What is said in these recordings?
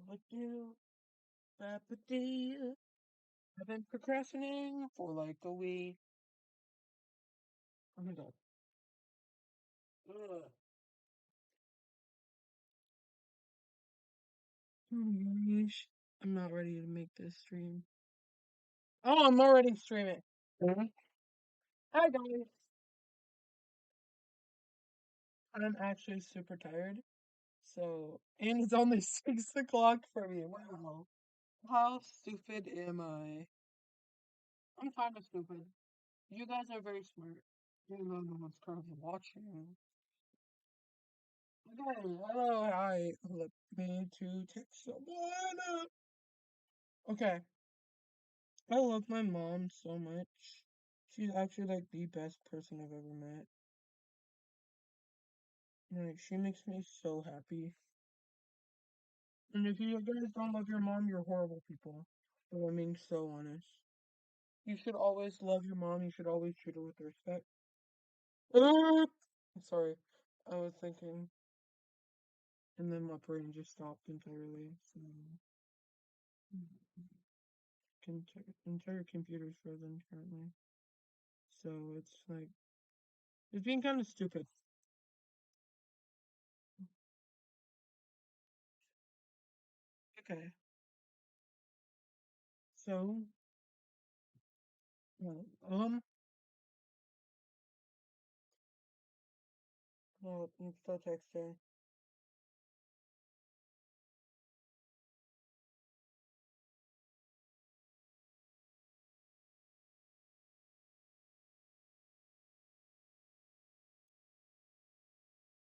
Babadoo, babadoo. I've been procrastinating for like a week. Oh my god. Ugh. Yeesh. I'm not ready to make this stream. Oh, I'm already streaming. Mhm. Hi guys. I'm actually super tired. So, and it's only 6 o'clock for me. Wow. How stupid am I? I'm kind of stupid. You guys are very smart. Even though no one's currently watching. Okay, hello, hi. Let me to text someone. Okay, I love my mom so much. She's actually like the best person I've ever met. Like, she makes me so happy. And if you guys don't love your mom, you're horrible people. But I'm being so honest. You should always love your mom. You should always treat her with respect. I'm sorry. I was thinking, and then my brain just stopped entirely. So, entire computer's frozen currently. So it's like it's being kind of stupid. Okay. So, well, I'm still texting.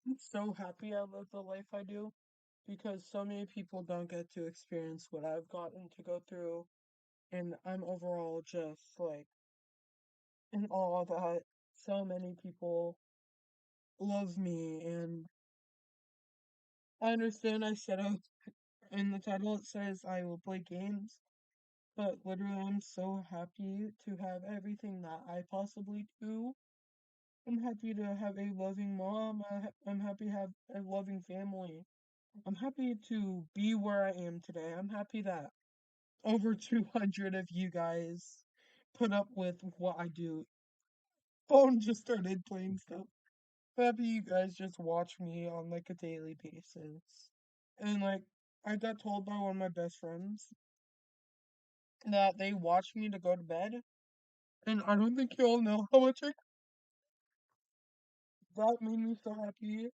I'm so happy I live the life I do because so many people don't get to experience what I've gotten to go through, and I'm overall just like in awe that so many people love me. And I understand I said in the title it says I will play games, but literally I'm so happy to have everything that I possibly do. I'm happy to have a loving mom. I'm happy to have a loving family. I'm happy to be where I am today. I'm happy that over 200 of you guys put up with what I do. Phone just started playing stuff. I'm happy you guys just watch me on like a daily basis. And like, I got told by one of my best friends that they watch me to go to bed. And I don't think you all know how much that made me so happy.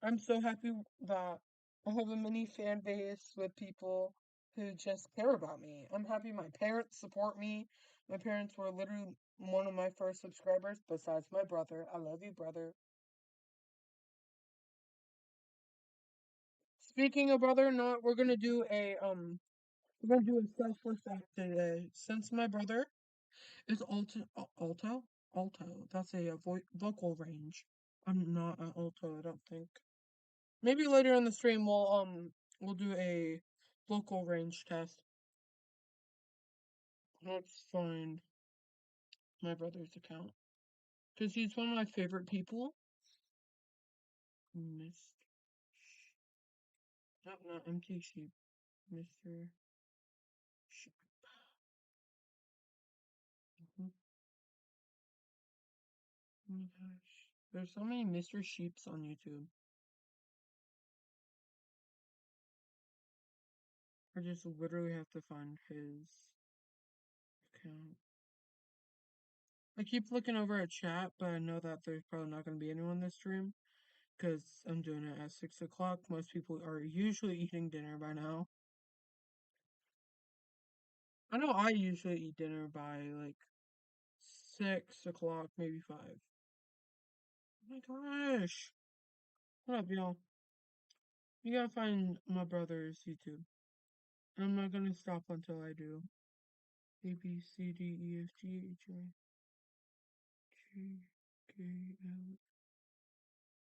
I'm so happy that I have a mini fan base with people who just care about me. I'm happy my parents support me. My parents were literally one of my first subscribers, besides my brother. I love you, brother. Speaking of brother, not we're gonna do a selfless act today. Since my brother is alto. That's a, vocal range. I'm not an alto, I don't think. Maybe later in the stream we'll do a vocal range test. Let's find my brother's account because he's one of my favorite people. Miss, not empty sheep, Mr. Sheep. Mhm. Oh my gosh, there's so many Mr. Sheeps on YouTube. I just literally have to find his account. I keep looking over at chat, but I know that there's probably not going to be anyone in this stream because I'm doing it at 6 o'clock. Most people are usually eating dinner by now. I know I usually eat dinner by like 6 o'clock, maybe 5. Oh my gosh. What up, y'all? You gotta find my brother's YouTube. I'm not gonna stop until I do. A B C D E F G H I J K L.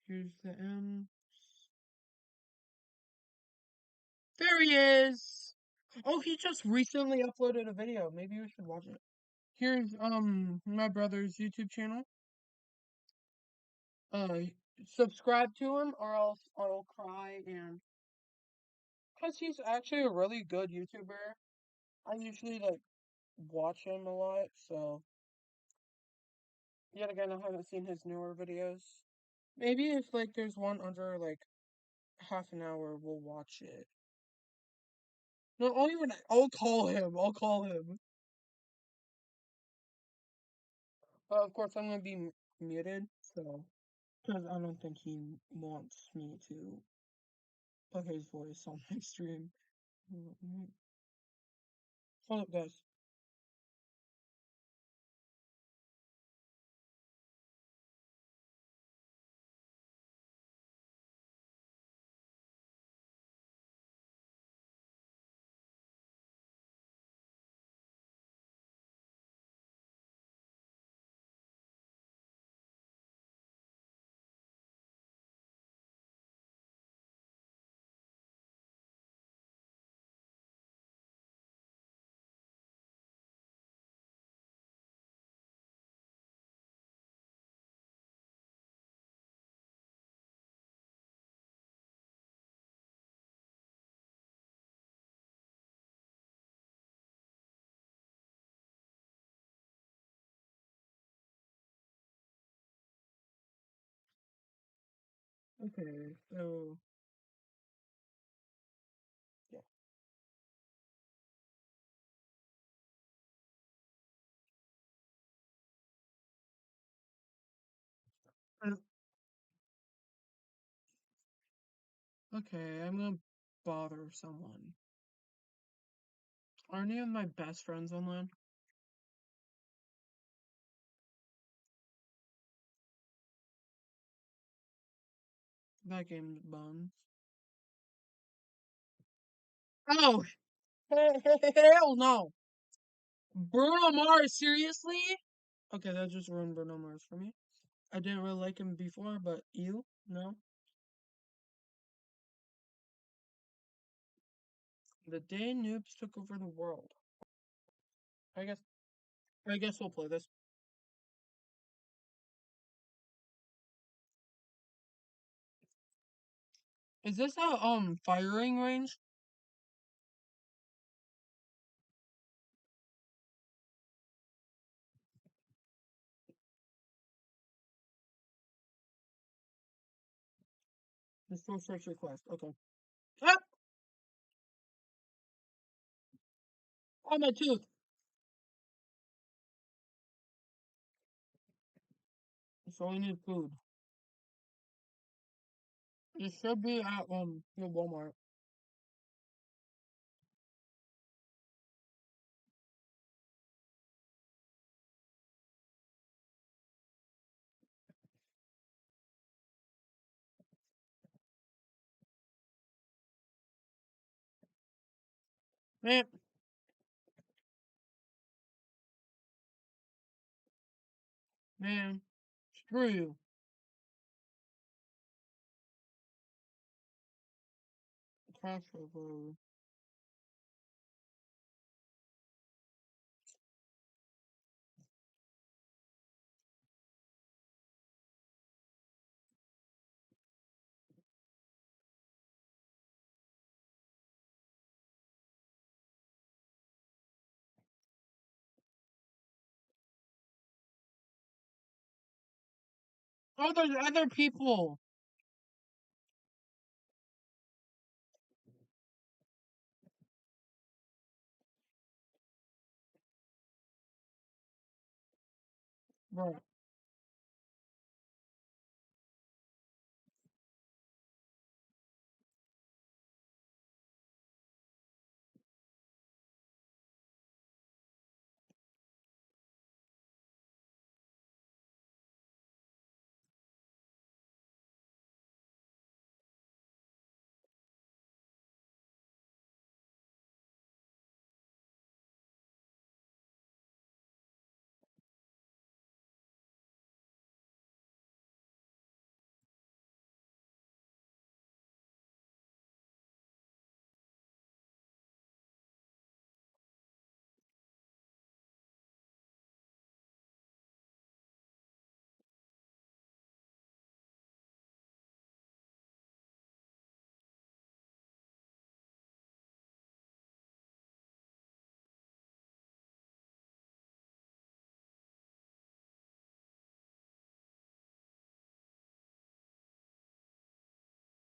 Here's the M. There he is! Oh, he just recently uploaded a video. Maybe you should watch it. Here's my brother's YouTube channel. Uh, subscribe to him or else I'll cry and Because he's actually a really good YouTuber. I usually like watch him a lot, so yet again I haven't seen his newer videos. Maybe if like there's one under like half an hour, we'll watch it. No, I'll even I'll call him. I'll call him. Of course, I'm gonna be muted, so because I don't think he wants me to put his voice on my stream. Hold up, guys. Okay, so yeah. Uh, Okay, I'm gonna bother someone. Are any of my best friends online? That game's buns. Oh, hell no! Bruno Mars, seriously? Okay, that just ruined Bruno Mars for me. I didn't really like him before, but you? No? The day noobs took over the world. I guess I guess we'll play this. Is this a firing range? Restore search request. Okay. Ah! Oh my tooth! So I need food. It should be at the Walmart. Man, man, screw you. Crash over. Oh, there's other people. Bro.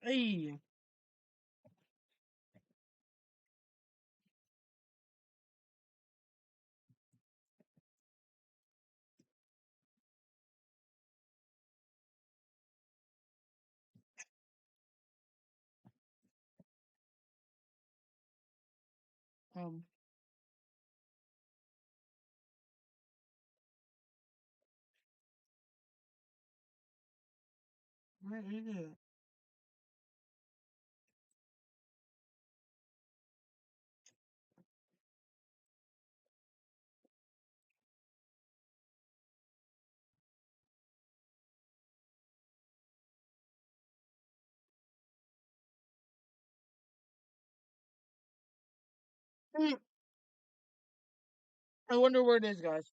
Hey. Um, where is it? Hmm, I wonder where it is, guys.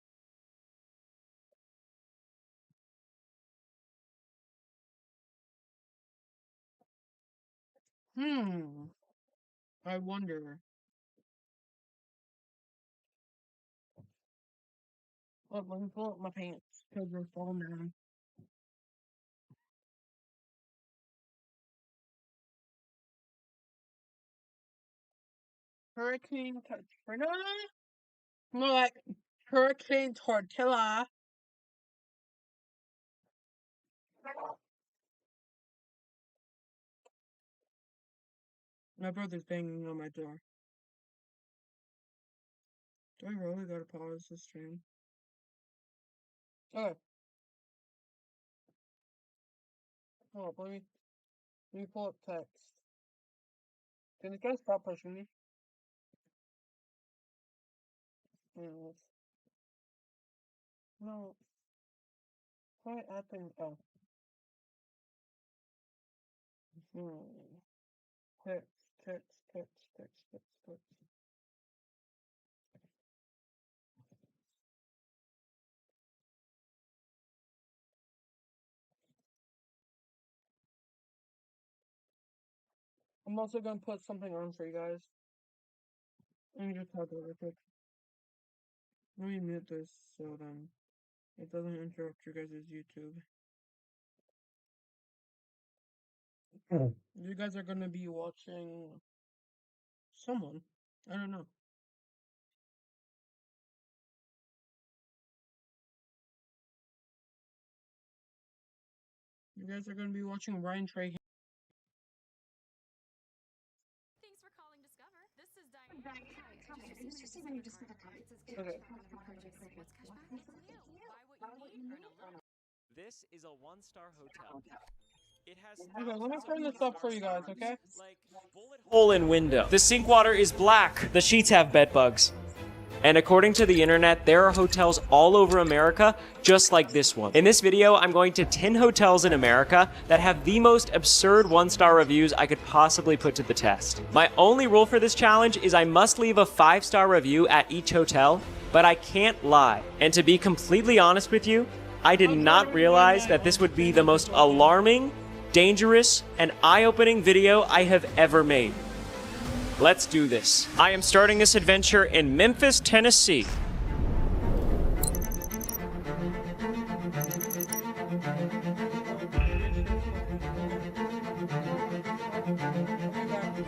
Hmm. I wonder. Oh, let me pull up my pants because they're falling down. Hurricane Katrina? More like Hurricane Tortilla. My brother's banging on my door. Do I really gotta pause the stream? Okay, hold up, let me pull up text. Can this guy stop pushing me? Anyways. No, why acting? Oh, hmm. Text, text, text, text, text, text. I'm also gonna put something on for you guys. Let me just talk real quick. Let me mute this so then it doesn't interrupt your guys' YouTube. You guys are gonna be watching someone. I don't know. You guys are gonna be watching Ryan Trey. Thanks for calling Discover. This is Diane. Just received my Discover card. It says Okay. what's cashback mean to you? Buy what you need, earn a little. This is a one-star hotel. It has Okay, let me thousands of turn this up for you guys, reviews, okay? like bullet hole in window. The sink water is black. The sheets have bed bugs. And according to the internet, there are hotels all over America just like this one. In this video, I'm going to 10 hotels in America that have the most absurd one-star reviews I could possibly put to the test. My only rule for this challenge is I must leave a 5-star review at each hotel, but I can't lie. And to be completely honest with you, I did not realize that this would be the most alarming, dangerous, and eye-opening video I have ever made. Let's do this. I am starting this adventure in Memphis, Tennessee.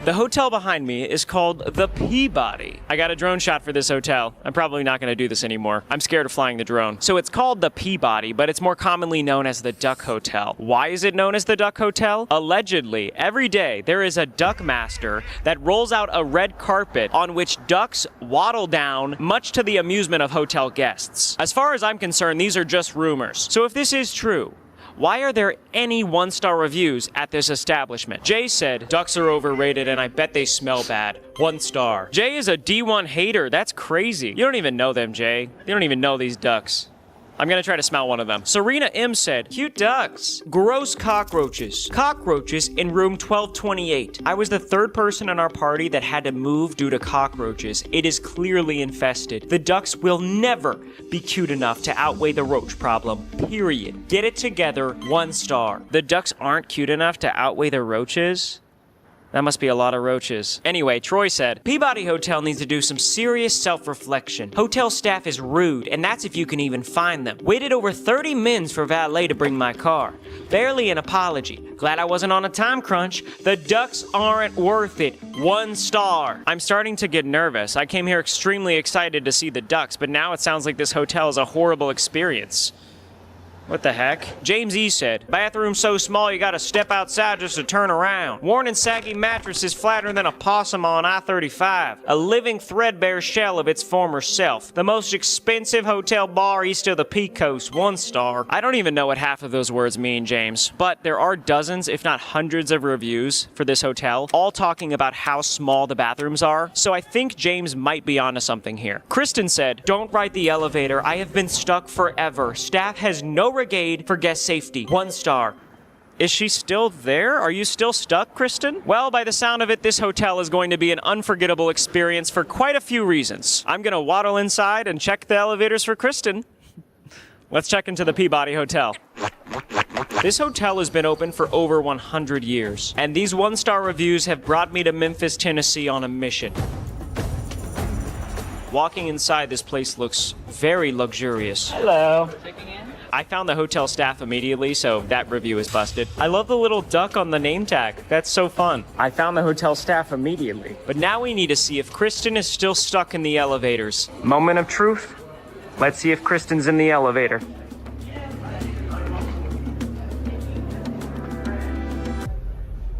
The hotel behind me is called the Peabody. I got a drone shot for this hotel. I'm probably not going to do this anymore. I'm scared of flying the drone. So it's called the Peabody, but it's more commonly known as the Duck Hotel. Why is it known as the Duck Hotel? Allegedly, every day there is a duck master that rolls out a red carpet on which ducks waddle down, much to the amusement of hotel guests. As far as I'm concerned, these are just rumors. So if this is true, why are there any one-star reviews at this establishment? Jay said, ducks are overrated and I bet they smell bad. 1 star. Jay is a D1 hater. That's crazy. You don't even know them, Jay. You don't even know these ducks. I'm gonna try to smell one of them. Serena M said, cute ducks. Gross cockroaches. Cockroaches in room 1228. I was the 3rd person in our party that had to move due to cockroaches. It is clearly infested. The ducks will never be cute enough to outweigh the roach problem. Period. Get it together. 1 star. The ducks aren't cute enough to outweigh the roaches? That must be a lot of roaches. Anyway, Troy said, Peabody Hotel needs to do some serious self-reflection. Hotel staff is rude, and that's if you can even find them. Waited over 30 minutes for valet to bring my car. Barely an apology. Glad I wasn't on a time crunch. The ducks aren't worth it. 1 star. I'm starting to get nervous. I came here extremely excited to see the ducks, but now it sounds like this hotel is a horrible experience. What the heck? James E. said, bathroom so small you gotta step outside just to turn around. Worn and saggy mattress is flatter than a possum on I-35. A living threadbare shell of its former self. The most expensive hotel bar east of the Pecos, 1 star. I don't even know what half of those words mean, James. But there are dozens, if not hundreds of reviews for this hotel, all talking about how small the bathrooms are. So I think James might be onto something here. Kristen said, don't ride the elevator. I have been stuck forever. Staff has no regard for guest safety. 1 star. Is she still there? Are you still stuck, Kristen? Well, by the sound of it, this hotel is going to be an unforgettable experience for quite a few reasons. I'm gonna waddle inside and check the elevators for Kristen. Let's check into the Peabody Hotel. This hotel has been open for over 100 years, and these 1-star reviews have brought me to Memphis, Tennessee on a mission. Walking inside, this place looks very luxurious. Hello. I found the hotel staff immediately, so that review is busted. I love the little duck on the name tag. That's so fun. I found the hotel staff immediately. But now we need to see if Kristen is still stuck in the elevators. Moment of truth. Let's see if Kristen's in the elevator.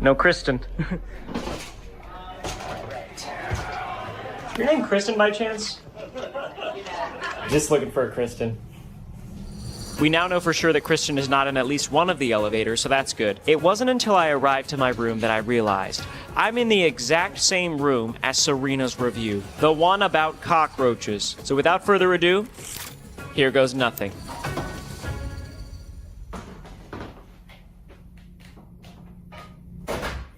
No Kristen. Your name Kristen by chance? Just looking for a Kristen. We now know for sure that Kristen is not in at least one of the elevators, so that's good. It wasn't until I arrived to my room that I realized I'm in the exact same room as Serena's review, the one about cockroaches. So without further ado, here goes nothing.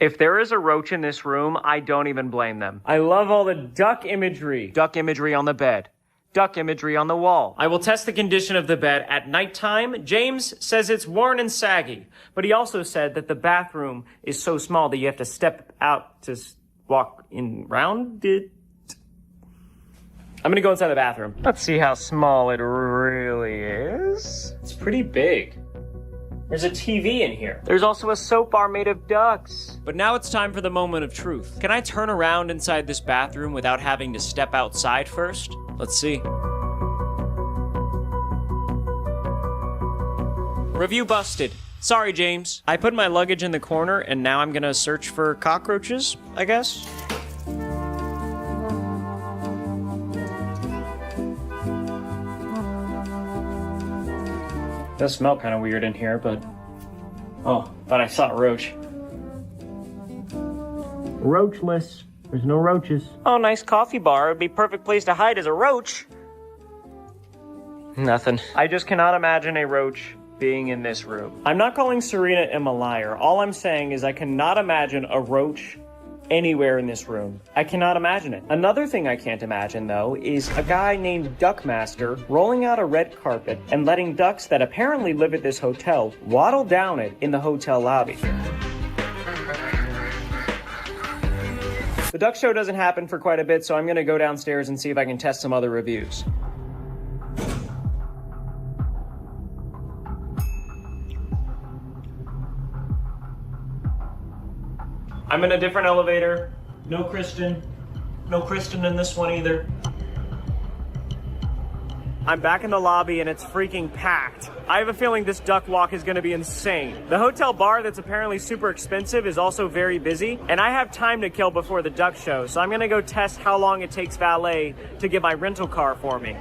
If there is a roach in this room, I don't even blame them. I love all the duck imagery. Duck imagery on the bed. Duck imagery on the wall. I will test the condition of the bed at nighttime. James says it's worn and saggy, but he also said that the bathroom is so small that you have to step out to walk in round it. I'm gonna go inside the bathroom. Let's see how small it really is. It's pretty big. There's a TV in here. There's also a soap bar made of ducks. But now it's time for the moment of truth. Can I turn around inside this bathroom without having to step outside first? Let's see. Review busted. Sorry, James. I put my luggage in the corner and now I'm gonna search for cockroaches, I guess. Does smell kind of weird in here, but... Oh, thought I saw a roach. Roachless. There's no roaches. Oh, nice coffee bar. It'd be perfect place to hide as a roach. Nothing. I just cannot imagine a roach being in this room. I'm not calling Serena M a liar. All I'm saying is I cannot imagine a roach anywhere in this room. I cannot imagine it. Another thing I can't imagine, though, is a guy named Duckmaster rolling out a red carpet and letting ducks that apparently live at this hotel waddle down it in the hotel lobby. The duck show doesn't happen for quite a bit, so I'm gonna go downstairs and see if I can test some other reviews. I'm in a different elevator. No Kristen. No Kristen in this one either. I'm back in the lobby and it's freaking packed. I have a feeling this duck walk is gonna be insane. The hotel bar that's apparently super expensive is also very busy, and I have time to kill before the duck show, so I'm gonna go test how long it takes valet to get my rental car for me.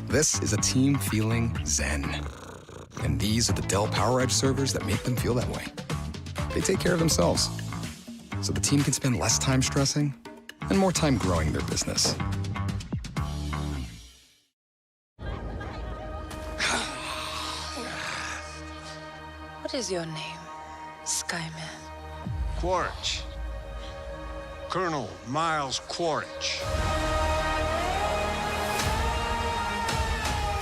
This is a team feeling zen. And these are the Dell PowerEdge servers that make them feel that way. They take care of themselves, so the team can spend less time stressing and more time growing their business. What is your name, Skyman? Quaritch. Colonel Miles Quaritch.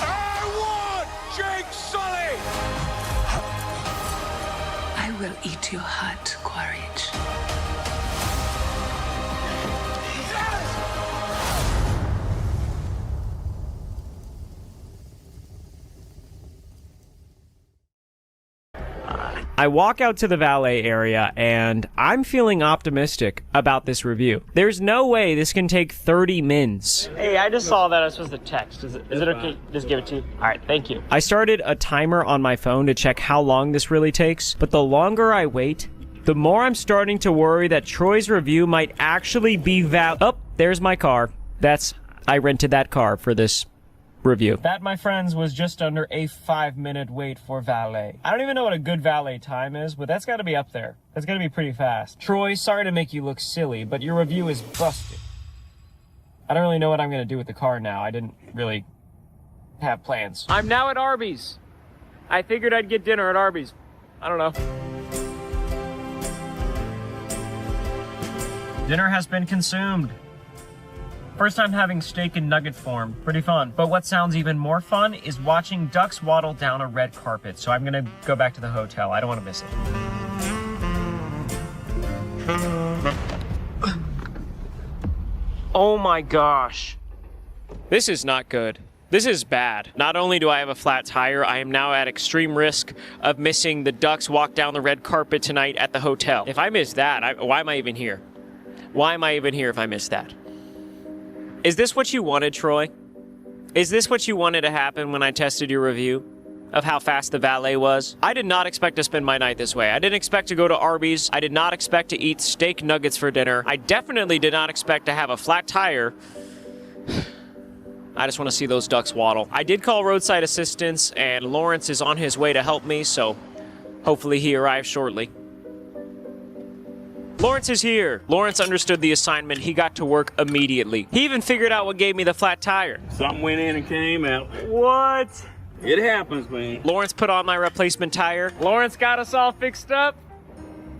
I want Jake Sully! I will eat your heart, Quaritch. I walk out to the valet area and I'm feeling optimistic about this review. There's no way this can take 30 mins. Hey, I just saw that I was supposed to text. Is it okay? Just give it to you. All right, thank you. I started a timer on my phone to check how long this really takes, but the longer I wait, the more I'm starting to worry that Troy's review might actually be Oh, there's my car. I rented that car for this review. That, my friends, was just under a 5-minute wait for valet. I don't even know what a good valet time is, but that's gotta be up there. That's gotta be pretty fast. Troy, sorry to make you look silly, but your review is busted. I don't really know what I'm gonna do with the car now. I didn't really have plans. I'm now at Arby's. I figured I'd get dinner at Arby's. I don't know. Dinner has been consumed. First time having steak in nugget form. Pretty fun. But what sounds even more fun is watching ducks waddle down a red carpet. So I'm gonna go back to the hotel. I don't want to miss it. Oh my gosh. This is not good. This is bad. Not only do I have a flat tire, I am now at extreme risk of missing the ducks walk down the red carpet tonight at the hotel. If I miss that, why am I even here? Why am I even here if I miss that? Is this what you wanted, Troy? Is this what you wanted to happen when I tested your review of how fast the valet was? I did not expect to spend my night this way. I didn't expect to go to Arby's. I did not expect to eat steak nuggets for dinner. I definitely did not expect to have a flat tire. I just want to see those ducks waddle. I did call roadside assistance, and Lawrence is on his way to help me, so hopefully he arrives shortly. Lawrence is here. Lawrence understood the assignment. He got to work immediately. He even figured out what gave me the flat tire. Something went in and came out. What? It happens, man. Lawrence put on my replacement tire. Lawrence got us all fixed up.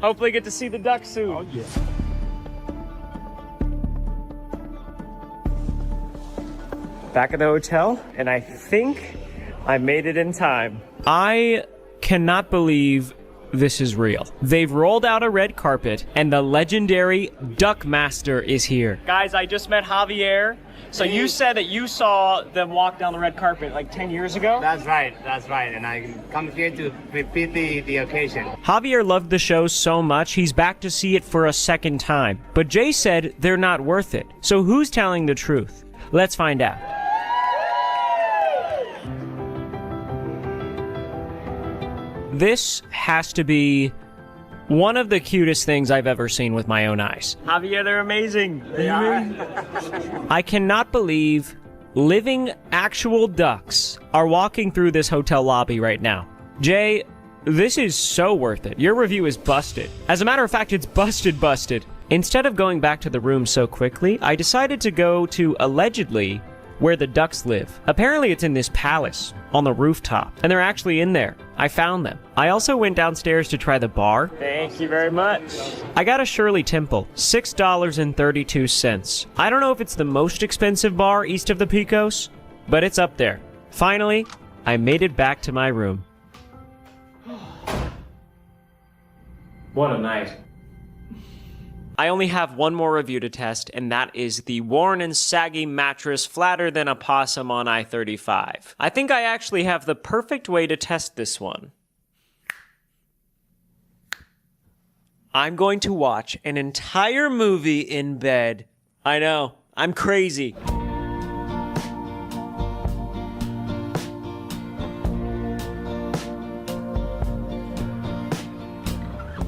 Hopefully get to see the ducks soon. Oh, yeah. Back at the hotel, and I think I made it in time. I cannot believe this is real. They've rolled out a red carpet, and the legendary Duck Master is here. Guys, I just met Javier. So you said that you saw them walk down the red carpet like 10 years ago? That's right, and I come here to repeat the occasion. Javier loved the show so much, he's back to see it for a second time. But Jay said they're not worth it. So who's telling the truth? Let's find out. This has to be one of the cutest things I've ever seen with my own eyes. Javier, they're amazing. They are. I cannot believe living actual ducks are walking through this hotel lobby right now. Jay, this is so worth it. Your review is busted. As a matter of fact, it's busted. Instead of going back to the room so quickly, I decided to go to allegedly where the ducks live. Apparently it's in this palace on the rooftop, and they're actually in there. I found them. I also went downstairs to try the bar. Thank you very much. I got a Shirley Temple, $6.32. I don't know if it's the most expensive bar east of the Pecos, but it's up there. Finally, I made it back to my room. What a night. I only have one more review to test, and that is the Warren & Saggy mattress flatter than a possum on I-35. I think I actually have the perfect way to test this one. I'm going to watch an entire movie in bed. I know, I'm crazy.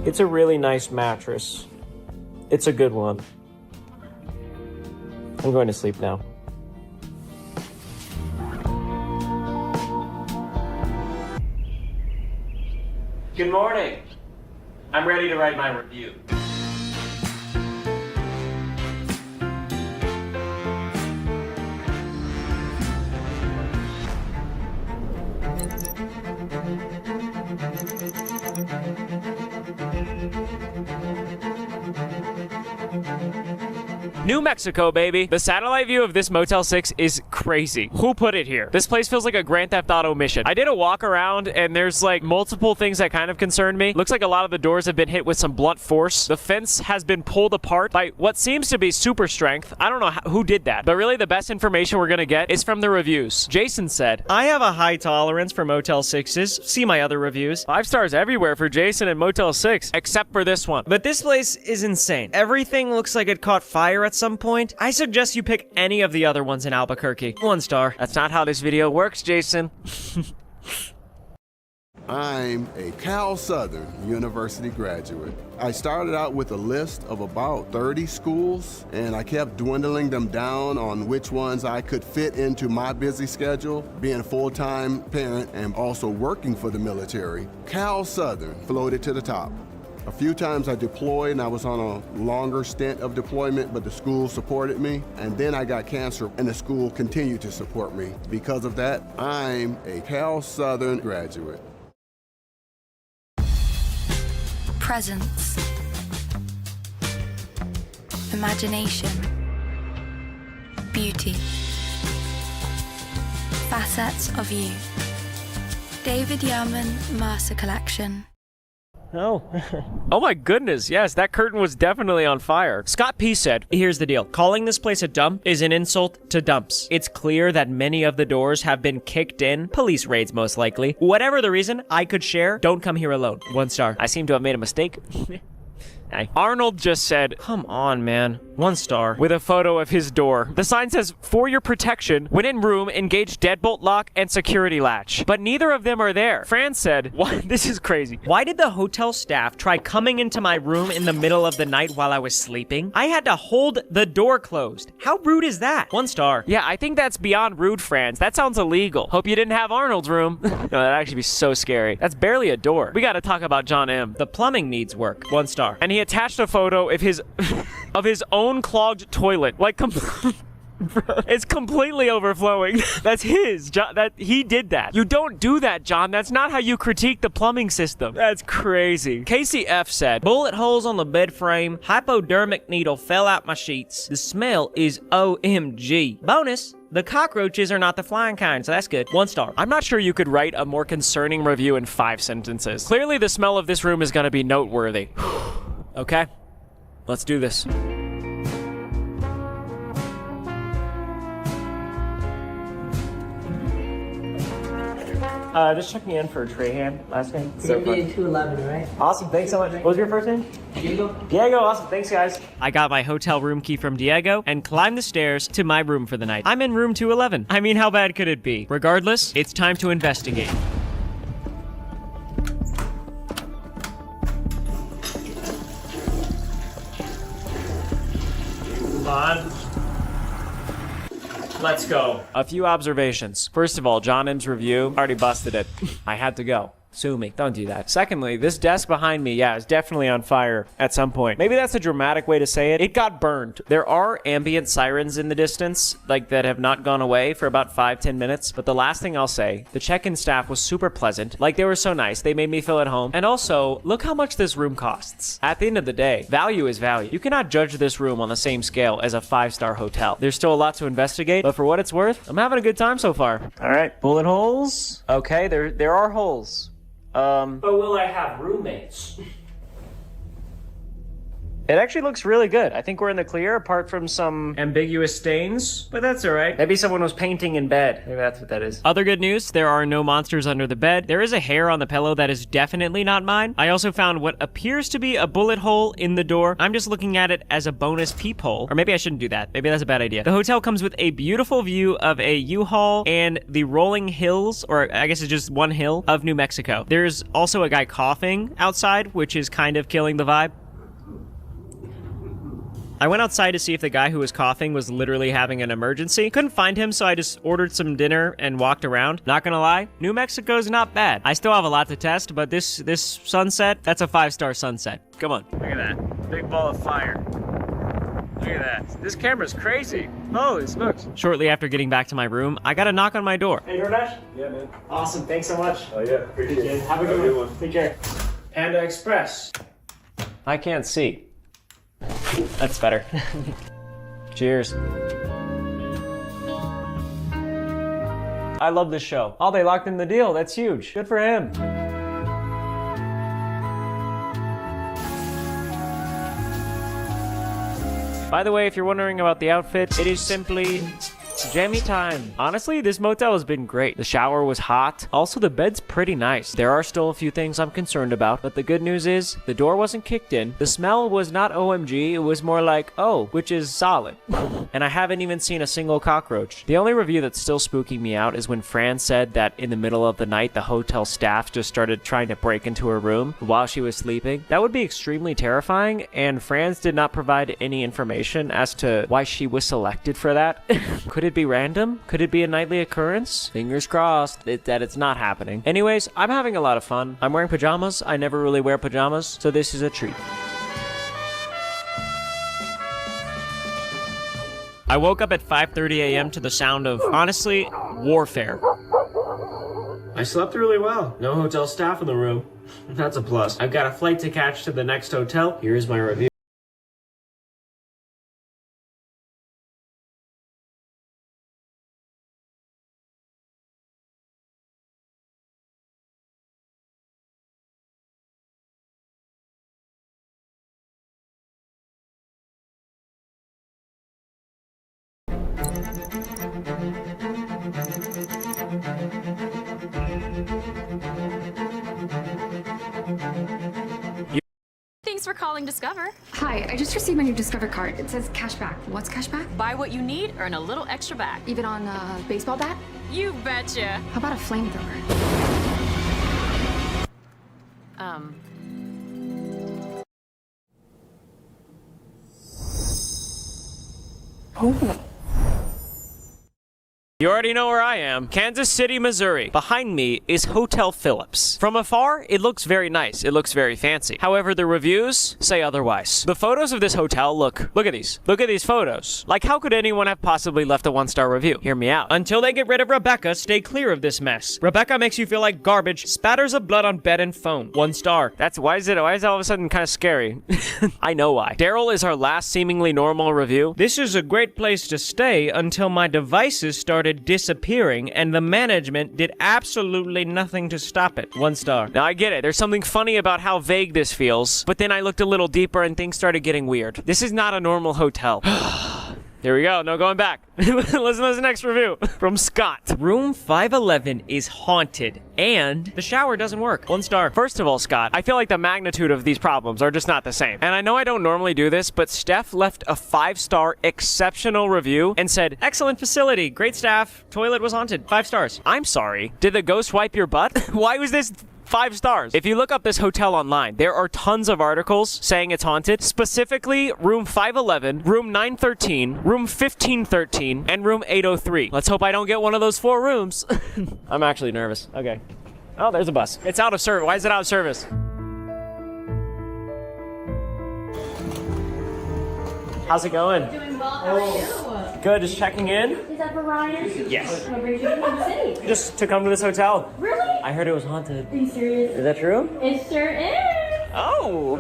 It's a really nice mattress. It's a good one. I'm going to sleep now. Good morning. I'm ready to write my review. New Mexico, baby. The satellite view of this Motel 6 is crazy. Who put it here? This place feels like a Grand Theft Auto mission. I did a walk around and there's like multiple things that kind of concern me. Looks like a lot of the doors have been hit with some blunt force. The fence has been pulled apart by what seems to be super strength. I don't know who did that, but really the best information we're gonna get is from the reviews. Jason said, I have a high tolerance for Motel 6s. See my other reviews. 5 stars everywhere for Jason and Motel 6, except for this one. But this place is insane. Everything looks like it caught fire at some point. I suggest you pick any of the other ones in Albuquerque. 1 star. That's not how this video works, Jason. I'm a Cal Southern University graduate. I started out with a list of about 30 schools, and I kept dwindling them down on which ones I could fit into my busy schedule, being a full-time parent and also working for the military. Cal Southern floated to the top. A few times I deployed and I was on a longer stint of deployment, but the school supported me. And then I got cancer and the school continued to support me. Because of that, I'm a Cal Southern graduate. Presence, imagination, beauty, facets of you. David Yurman Mercer Collection. Oh. Oh my goodness, yes, that curtain was definitely on fire. Scott P said, here's the deal. Calling this place a dump is an insult to dumps. It's clear that many of the doors have been kicked in. Police raids, most likely. Whatever the reason, I could share. Don't come here alone. 1 star. I seem to have made a mistake. Arnold just said, come on, man. 1 star. With a photo of his door. The sign says, for your protection, when in room, engage deadbolt lock and security latch. But neither of them are there. Fran said, what? This is crazy. Why did the hotel staff try coming into my room in the middle of the night while I was sleeping? I had to hold the door closed. How rude is that? 1 star. Yeah, I think that's beyond rude, Franz. That sounds illegal. Hope you didn't have Arnold's room. No, that'd actually be so scary. That's barely a door. We gotta talk about John M. The plumbing needs work. 1 star. And he attached a photo of his of his own clogged toilet. Like, it's completely overflowing. That's his. That he did that. You don't do that, John. That's not how you critique the plumbing system. That's crazy. Casey F said, bullet holes on the bed frame. Hypodermic needle fell out my sheets. The smell is OMG. Bonus. The cockroaches are not the flying kind, so that's good. 1 star. I'm not sure you could write a more concerning review in 5 sentences. Clearly, the smell of this room is gonna be noteworthy. Okay, let's do this. Just checking in for Trahan. Last name? You're in 211, right? Awesome, thanks so much. What was your first name? Diego. Diego, awesome, thanks guys. I got my hotel room key from Diego and climbed the stairs to my room for the night. I'm in room 211. I mean, how bad could it be? Regardless, it's time to investigate. Come on. Let's go. A few observations. First of all, John M's review already busted it. I had to go. Sue me. Don't do that. Secondly, this desk behind me, yeah, is definitely on fire at some point. Maybe that's a dramatic way to say it. It got burned. There are ambient sirens in the distance, like that have not gone away for about 5-10 minutes. But the last thing I'll say, the check-in staff was super pleasant. Like, they were so nice. They made me feel at home. And also, look how much this room costs. At the end of the day, value is value. You cannot judge this room on the same scale as a 5-star hotel. There's still a lot to investigate, but for what it's worth, I'm having a good time so far. All right, bullet holes. Okay, there are holes. But will I have roommates? It actually looks really good. I think we're in the clear, apart from some ambiguous stains, but that's all right. Maybe someone was painting in bed. Maybe that's what that is. Other good news, there are no monsters under the bed. There is a hair on the pillow that is definitely not mine. I also found what appears to be a bullet hole in the door. I'm just looking at it as a bonus peephole. Or maybe I shouldn't do that. Maybe that's a bad idea. The hotel comes with a beautiful view of a U-Haul and the rolling hills, or I guess it's just one hill, of New Mexico. There's also a guy coughing outside, which is kind of killing the vibe. I went outside to see if the guy who was coughing was literally having an emergency. Couldn't find him, so I just ordered some dinner and walked around. Not gonna lie, New Mexico's not bad. I still have a lot to test, but this sunset, that's a 5-star sunset. Come on. Look at that. Big ball of fire. Look at that. This camera's crazy. Holy smokes. Shortly after getting back to my room, I got a knock on my door. Hey, DoorDash? Yeah, man. Awesome. Thanks so much. Oh, yeah. Appreciate it. Have a good one. Take care. Panda Express. I can't see. That's better. Cheers. I love this show. Oh, they locked in the deal. That's huge. Good for him. By the way, if you're wondering about the outfit, it is simply jammy time. Honestly, this motel has been great. The shower was hot. Also, the bed's pretty nice. There are still a few things I'm concerned about, but the good news is the door wasn't kicked in. The smell was not OMG. It was more like, oh, which is solid. And I haven't even seen a single cockroach. The only review that's still spooking me out is when Fran said that in the middle of the night, the hotel staff just started trying to break into her room while she was sleeping. That would be extremely terrifying, and Fran's did not provide any information as to why she was selected for that. Could it be random? Could it be a nightly occurrence? Fingers crossed that it's not happening. Anyways, I'm having a lot of fun. I'm wearing pajamas. I never really wear pajamas, so this is a treat. I woke up at 5:30 a.m. to the sound of, honestly, warfare. I slept really well. No hotel staff in the room. That's a plus. I've got a flight to catch to the next hotel. Here's my review. Thanks for calling Discover. Hi, I just received my new Discover card. It says cashback. What's cashback? Buy what you need, earn a little extra back. Even on a baseball bat? You betcha. How about a flamethrower? Oh. You already know where I am. Kansas City, Missouri. Behind me is Hotel Phillips. From afar, it looks very nice. It looks very fancy. However, the reviews say otherwise. The photos of this hotel look at these. Look at these photos. Like, how could anyone have possibly left a 1-star review? Hear me out. Until they get rid of Rebecca, stay clear of this mess. Rebecca makes you feel like garbage, spatters of blood on bed and phone. 1 star. Why is it all of a sudden kind of scary? I know why. Daryl is our last seemingly normal review. This is a great place to stay until my devices started disappearing and the management did absolutely nothing to stop it. 1 star. Now I get it. There's something funny about how vague this feels, but then I looked a little deeper and things started getting weird. This is not a normal hotel. Here we go. No going back. Listen to this next review from Scott. Room 511 is haunted and the shower doesn't work. 1 star. First of all, Scott, I feel like the magnitude of these problems are just not the same. And I know I don't normally do this, but Steph left a 5-star exceptional review and said, excellent facility, great staff, toilet was haunted, 5 stars. I'm sorry. Did the ghost wipe your butt? Why was this 5 stars? If you look up this hotel online, there are tons of articles saying it's haunted. Specifically, room 511, room 913, room 1513, and room 803. Let's hope I don't get one of those 4 rooms. I'm actually nervous. Okay. Oh, there's a bus. It's out of service. Why is it out of service? How's it going? Doing well. How are you? Good. Just checking in. Is that for Ryan? Yes. What brings you to the city? Just to come to this hotel. Really? I heard it was haunted. Are you serious? Is that true? It sure is. Oh.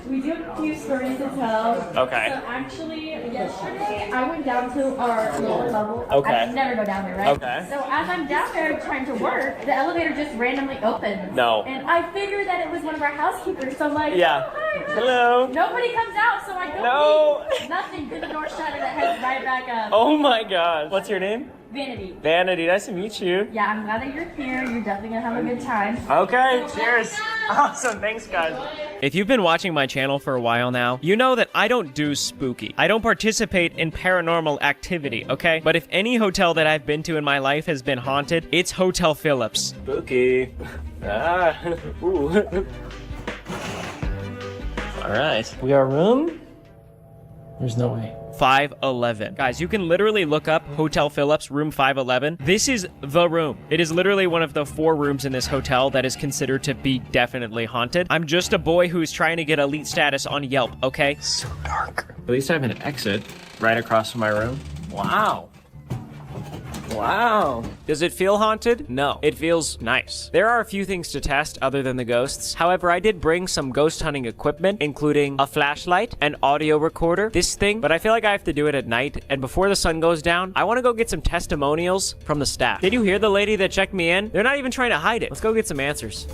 We do have a few stories to tell. Okay. So actually, yesterday I went down to our lower level. Okay. I never go down there, right? Okay. So as I'm down there trying to work, the elevator just randomly opens. No. And I figured that it was one of our housekeepers. So I'm like, Yeah. oh, hi. Hello. Nobody comes out, so I go. No. leave. Nothing. Through the door shut and it heads right back up. Oh my God. What's your name? Vanity. Vanity. Nice to meet you. Yeah, I'm glad that you're here. You're definitely gonna have a good time. Okay. Cheers. Awesome. Thanks, guys. If you've been watching my channel for a while now, you know that I don't do spooky. I don't participate in paranormal activity, okay? But if any hotel that I've been to in my life has been haunted, it's Hotel Phillips. Spooky. Ah. Ooh. All right. We got a room? There's no way. 511. Guys, you can literally look up Hotel Phillips, room 511. This is the room. It is literally one of the 4 rooms in this hotel that is considered to be definitely haunted. I'm just a boy who's trying to get elite status on Yelp, okay? So dark. At least I have an exit right across from my room. Wow. Wow. Does it feel haunted? No. It feels nice. There are a few things to test other than the ghosts. However, I did bring some ghost hunting equipment, including a flashlight, an audio recorder, this thing, but I feel like I have to do it at night, and before the sun goes down, I want to go get some testimonials from the staff. Did you hear the lady that checked me in? They're not even trying to hide it. Let's go get some answers.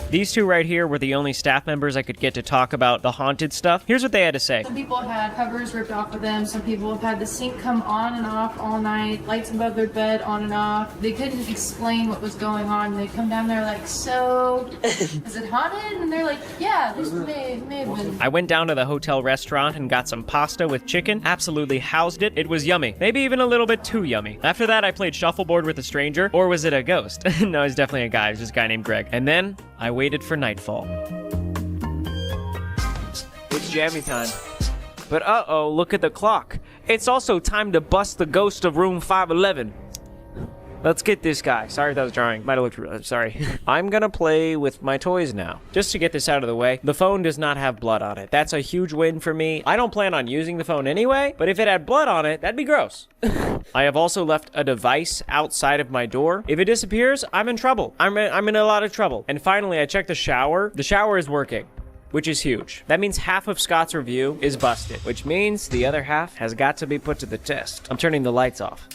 These two right here were the only staff members I could get to talk about the haunted stuff. Here's what they had to say. Some people had covers ripped off of them. Some people have had the sink come on and off all night. Lights above their bed on and off. They couldn't explain what was going on. They come down there like, so, is it haunted? And they're like, yeah, this may have been. I went down to the hotel restaurant and got some pasta with chicken. Absolutely housed it. It was yummy. Maybe even a little bit too yummy. After that, I played shuffleboard with a stranger. Or was it a ghost? No, it's definitely a guy. It was just a guy named Greg. And then I waited for nightfall. It's jammy time. But uh-oh, look at the clock. It's also time to bust the ghost of room 511. Let's get this guy. Sorry if that was jarring. Might have looked real. Sorry. I'm gonna play with my toys now. Just to get this out of the way, the phone does not have blood on it. That's a huge win for me. I don't plan on using the phone anyway, but if it had blood on it, that'd be gross. I have also left a device outside of my door. If it disappears, I'm in trouble. I'm in a lot of trouble. And finally, I checked the shower. The shower is working, which is huge. That means half of Scott's review is busted, which means the other half has got to be put to the test. I'm turning the lights off.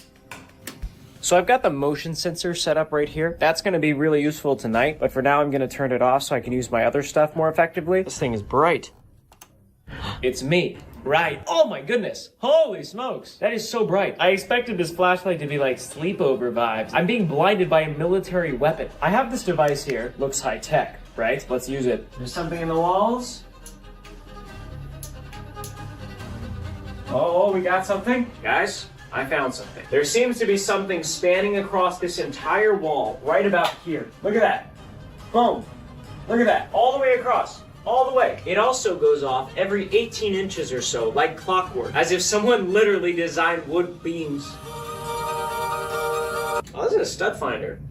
So I've got the motion sensor set up right here. That's gonna be really useful tonight, but for now I'm gonna turn it off so I can use my other stuff more effectively. This thing is bright. It's me. Right. Oh my goodness. Holy smokes. That is so bright. I expected this flashlight to be like sleepover vibes. I'm being blinded by a military weapon. I have this device here. Looks high tech, right? Let's use it. There's something in the walls. Oh, we got something? Guys, I found something. There seems to be something spanning across this entire wall right about here. Look at that. Boom. Look at that. All the way across. All the way. It also goes off every 18 inches or so, like clockwork, as if someone literally designed wood beams. Oh, this is a stud finder.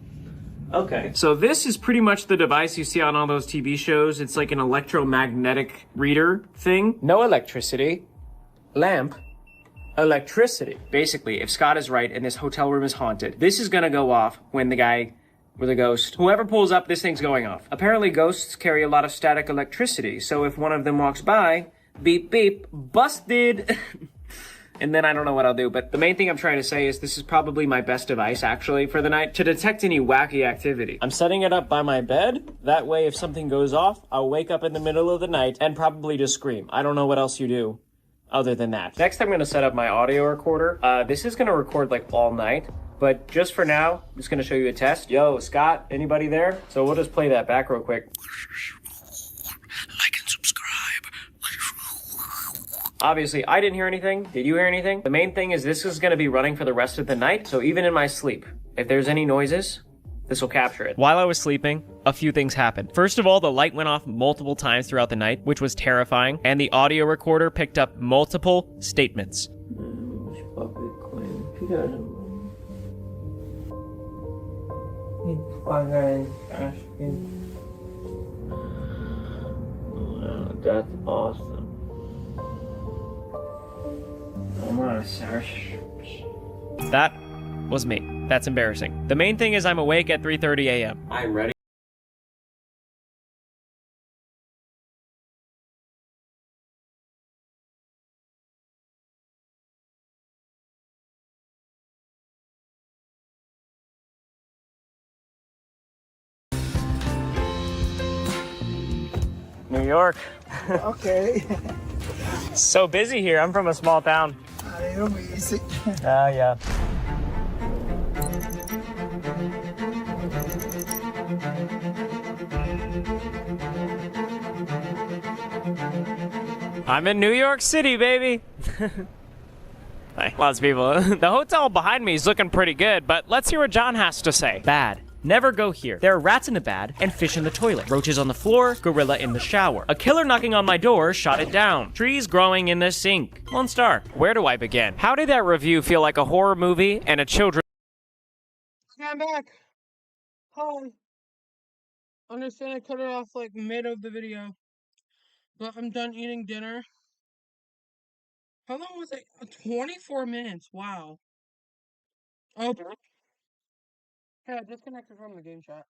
Okay. So this is pretty much the device you see on all those TV shows. It's like an electromagnetic reader thing. No electricity. Lamp. Electricity. Basically, if Scott is right and this hotel room is haunted, this is gonna go off when the guy with a ghost, whoever pulls up, this thing's going off. Apparently ghosts carry a lot of static electricity, so if one of them walks by, beep beep, busted. And then I don't know what I'll do, but the main thing I'm trying to say is this is probably my best device actually for the night to detect any wacky activity. I'm setting it up by my bed. That way if something goes off, I'll wake up in the middle of the night and probably just scream. I don't know what else you do other than that. Next, I'm gonna set up my audio recorder. This is gonna record like all night, but just for now, I'm just gonna show you a test. Yo, Scott, anybody there? So we'll just play that back real quick. Like and subscribe. Obviously, I didn't hear anything. Did you hear anything? The main thing is this is gonna be running for the rest of the night, so even in my sleep, if there's any noises, this will capture it. While I was sleeping, a few things happened. First of all, the light went off multiple times throughout the night, which was terrifying, and the audio recorder picked up multiple statements. That's awesome. I'm gonna search. That was me. That's embarrassing. The main thing is I'm awake at 3:30 a.m. I'm ready. New York. Okay. So busy here. I'm from a small town. Yeah. I'm in New York City, baby. Lots of people. The hotel behind me is looking pretty good, but let's hear what John has to say. Bad. Never go here. There are rats in the bed and fish in the toilet. Roaches on the floor, gorilla in the shower. A killer knocking on my door, shot it down. Trees growing in the sink. 1 star. Where do I begin? How did that review feel like a horror movie and a children's... I'm back. Hi. Understand I cut it off like mid of the video, but I'm done eating dinner. How long was it? 24 minutes. Wow. Oh, yeah, disconnected from the game chat.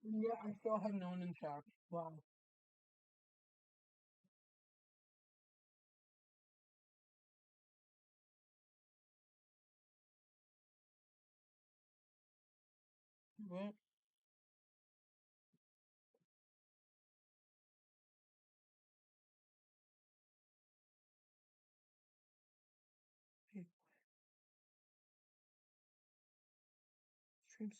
Yeah, I still have no one in chat. Wow. What? Hey, stream